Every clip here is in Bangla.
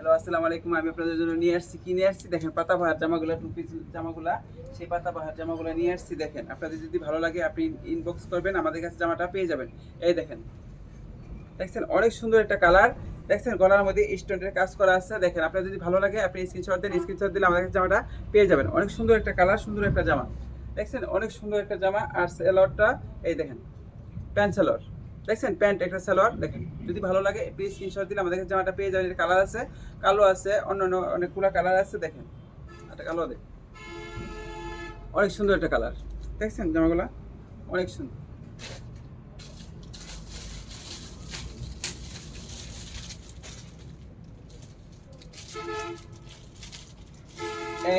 হ্যালো আসসালামু আলাইকুম। আমি আপনাদের জন্য নিয়ে আসছি কি নিয়ে আসছি দেখেন, পাতাবাহার জামাগুলো, টু পিস জামাগুলা, সেই পাতাবাহার জামাগুলো নিয়ে আসছি। দেখেন আপনাদের যদি ভালো লাগে আপনি ইনবক্স করবেন, আমাদের কাছে জামাটা পেয়ে যাবেন। এই দেখেন, দেখছেন অনেক সুন্দর একটা কালার, দেখছেন গলার মধ্যে স্টোনের কাজ করা আছে। দেখেন আপনার যদি ভালো লাগে আপনি স্ক্রিনশট দেন, স্ক্রিনশট দিলে আমাদের কাছে জামাটা পেয়ে যাবেন। অনেক সুন্দর একটা কালার, সুন্দর একটা জামা, দেখছেন অনেক সুন্দর একটা জামা। আর সালোয়ারটা এই দেখেন, প্যান্ট সালোয়ার, দেখছেন প্যান্ট একটা সালোয়ার। দেখেন যদি ভালো লাগে প্লিজ স্ক্রিনশট দিলে আমাদের কাছে জামাটা পেয়ে যাবেন। এর কালার আছে, কালো আছে, অন্যান্য অনেকগুলো কালার আছে। দেখেন একটা কালো দেখ, অনেক সুন্দর একটা কালার, দেখছেন জামাগুলা অনেক সুন্দর।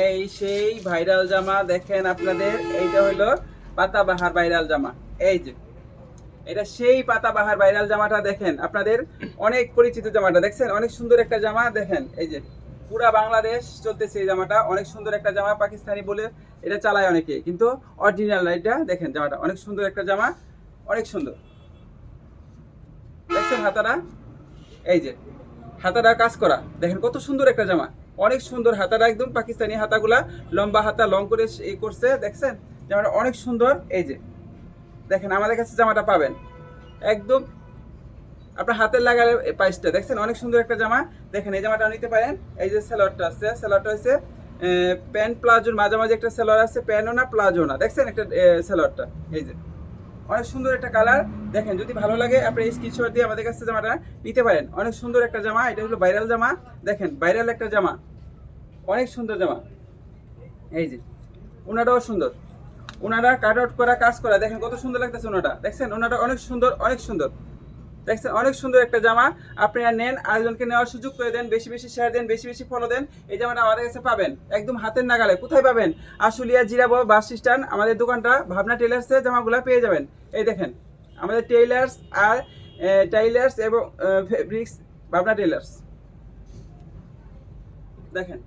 এই সেই ভাইরাল জামা, দেখেন আপনাদের এইটা হলো পাতাবাহার ভাইরাল জামা। এই যে এটা সেই পাতাবাহার ভাইরাল জামাটা, দেখেন আপনাদের অনেক পরিচিত জামাটা, দেখছেন অনেক সুন্দর একটা জামা। দেখেন এই যে পুরা বাংলাদেশ চলতেছে এই জামাটা, অনেক সুন্দর একটা জামা। পাকিস্তানি বলে এটা চালায় অনেকে, কিন্তু অরিজিনাল এটা। দেখেন জামাটা অনেক সুন্দর একটা জামা, অনেক সুন্দর। দেখছেন হাতারা, এই যে হাতাটা কাজ করা, দেখেন কত সুন্দর একটা জামা, অনেক সুন্দর হাতাটা, একদম পাকিস্তানি হাতাগুলা, লম্বা হাতা, লং করে এই করছে। দেখছেন জামাটা অনেক সুন্দর। এই যে দেখেন আমাদের কাছে জামাটা পাবেন একদম আপনার হাতের লাগালে প্রাইসটা, দেখছেন অনেক সুন্দর একটা জামা। দেখেন এই জামাটা নিতে পারেন। এই যে সালোয়ারটা আছে, সালোয়ারটা হচ্ছে প্যান্ট প্লাজোর মাঝামাঝি একটা সালোয়ার আছে, প্যান্টও না প্লাজো না, দেখছেন একটা সালোয়ারটা। এই যে অনেক সুন্দর একটা কালার। দেখেন যদি ভালো লাগে আপনি স্ক্রিনশট দিয়ে আমাদের কাছে জামাটা নিতে পারেন। অনেক সুন্দর একটা জামা, এটা হলো ভাইরাল জামা। দেখেন ভাইরাল একটা জামা, অনেক সুন্দর জামা। এই যে ওনাটাও সুন্দর, ওনারা কাট আউট করা, কাজ করা, দেখেন কত সুন্দর লাগতেছে ওনাটা। দেখছেন ওনাটা অনেক সুন্দর, অনেক সুন্দর, দেখছেন অনেক সুন্দর একটা জামা। আপনারা নেন, আরেকজনকে নেওয়ার সুযোগ করে দেন, বেশি বেশি শেয়ার দেন, বেশি বেশি ফলো দেন। এই জামাটা আমাদের কাছে পাবেন একদম হাতের নাগালে। কোথায় পাবেন? আশুলিয়া জিরাবো বাস স্ট্যান্ড, আমাদের দোকানটা ভাবনা টেলার্সে জামাগুলো পেয়ে যাবেন। এই দেখেন আমাদের টেইলার্স আর টাইলার্স এবং ফেব্রিক্স, ভাবনা টেলার্স। দেখেন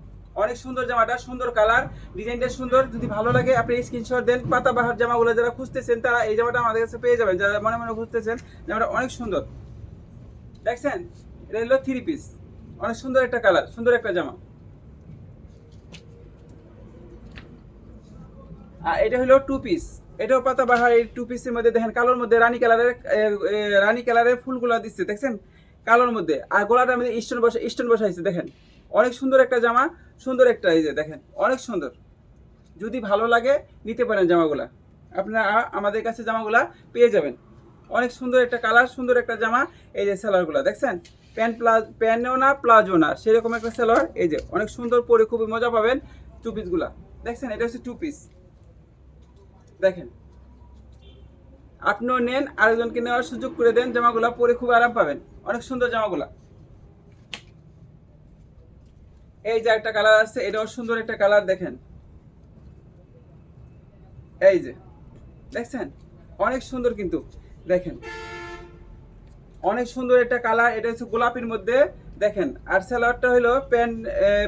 অনেক সুন্দর জামাটা, সুন্দর কালার, ডিজাইনটা সুন্দর। যদি ভালো লাগে আপনি স্ক্রিনশট দেন। পাতাবাহার জামাগুলো যারা খুঁজতেছেন তারা এই জামাটা আমাদের কাছে পেয়ে যাবেন। যারা মনে মনে খুঁজতেছেন, জামাটা অনেক সুন্দর। দেখছেন এটা হলো 3 পিস, অনেক সুন্দর একটা কালার, সুন্দর একটা জামা। আর এটা হলো 2 পিস, এটাও পাতাবাহার। এই 2 পিসের মধ্যে দেখেন কালোর মধ্যে রানী কালারের ফুলগুলো দিচ্ছে, দেখছেন কালোর মধ্যে। আর গলাটার মধ্যে স্টোন বসাইছে। দেখেন অনেক সুন্দর একটা জামা, সুন্দর একটা, এই যে দেখেন অনেক সুন্দর। যদি ভালো লাগে নিতে পারেন জামাগুলা, আপনারা আমাদের কাছে জামাগুলা পেয়ে যাবেন। অনেক সুন্দর একটা কালার, সুন্দর একটা জামা। এই যে সালোয়ারগুলো দেখছেন, প্যান্টও না প্লাজো না, সেরকম একটা সালোয়ার। এই যে অনেক সুন্দর, পরে খুবই মজা পাবেন। 2 পিসগুলা দেখছেন, এটা হচ্ছে 2 পিস। দেখেন আপনিও নেন, আরেকজনকে নেওয়ার সুযোগ করে দেন। জামাগুলা পরে খুব আরাম পাবেন, অনেক সুন্দর জামাগুলা। এই যে একটা কালার আছে, এটাও সুন্দর একটা কালার। দেখেন এই যে দেখছেন অনেক সুন্দর, কিন্তু দেখেন অনেক সুন্দর একটা কালার। এটা হচ্ছে গোলাপির মধ্যে। দেখেন আর সালোয়ারটা হলো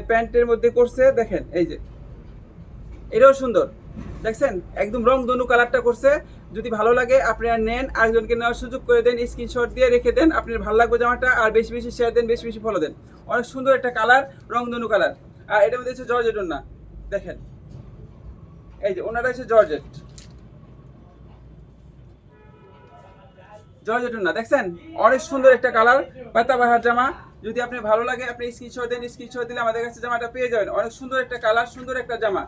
প্যান্টের মধ্যে করছে। দেখেন এই যে এটাও সুন্দর, দেখছেন একদম রং ধনু কালারটা করছে। যদি ভালো লাগে আপনারা নেন, আরেকজনকে নেওয়ার সুযোগ করে দেন, স্ক্রিনশট দিয়ে রেখে দেন। আপনার ভালো লাগবে জামাটা, আর বেশি বেশি শেয়ার দেন, বেশি বেশি ফলো দেন। অনেক সুন্দর একটা কালার, রং ধনু কালার। আর এটার মধ্যে হচ্ছে জর্জেট ওড়না। দেখেন এই যে ওনারা হচ্ছে জর্জেট, জর্জেট ওড়না, দেখছেন অনেক সুন্দর একটা কালার, পাতাবাহার জামা। যদি আপনি ভালো লাগে আপনি স্ক্রিনশট দেন, স্ক্রিনশট দিলে আমাদের কাছে জামাটা পেয়ে যাবেন। অনেক সুন্দর একটা কালার, সুন্দর একটা জামা।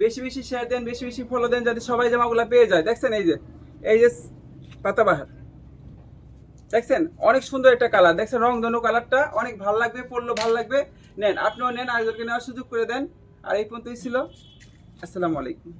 বেশি বেশি শেয়ার দেন, বেশি বেশি ফলো দেন, যাতে সবাই জামাগুলো পেয়ে যায়। দেখছেন এই যে পাতাবাহার, দেখছেন অনেক সুন্দর একটা কালার। দেখছেন রং ধনু কালারটা, অনেক ভালো লাগবে, পরলেও ভালো লাগবে। নেন, আপনিও নেন, আরেকজনকে নেওয়ার সুযোগ করে দেন। আর এই পর্যন্তই ছিল। আসসালামু আলাইকুম।